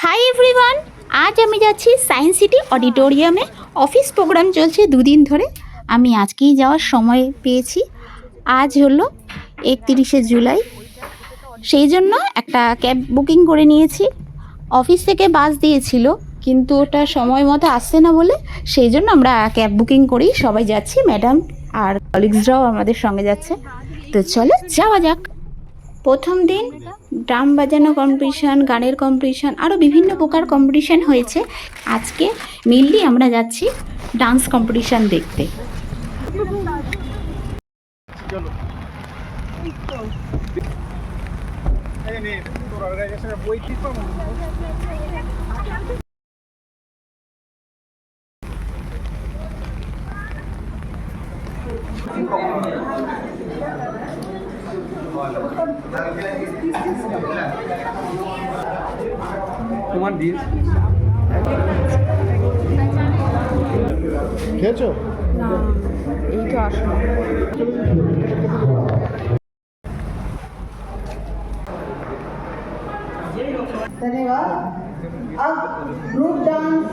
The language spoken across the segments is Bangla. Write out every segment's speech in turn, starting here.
হাই এভরিওয়ান, আজ আমি যাচ্ছি সায়েন্স সিটি অডিটোরিয়ামে। অফিস প্রোগ্রাম চলছে দুদিন ধরে। আমি আজকেই যাওয়ার সময় পেয়েছি। আজ হলো 31শে জুলাই, সেই জন্য একটা ক্যাব বুকিং করে নিয়েছি। অফিস থেকে বাস দিয়েছিল, কিন্তু ওটা সময় মতো আসছে না বলে সেই জন্য আমরা ক্যাব বুকিং করেই সবাই যাচ্ছি। ম্যাডাম আর কলিগসরাও আমাদের সঙ্গে যাচ্ছে। তো চলো যাওয়া যাক। প্রথম দিন ড্রাম বাজানো কম্পিটিশান, গানের কম্পিটিশান, আরও বিভিন্ন প্রকার কম্পিটিশান হয়েছে। আজকে মেনলি আমরা যাচ্ছি ডান্স কম্পিটিশান দেখতে। তোমার দিন খেয়েছো? এই তো আসলো। धन्यवाद। अब ग्रुप डांस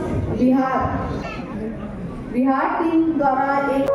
बिहार टीम द्वारा एक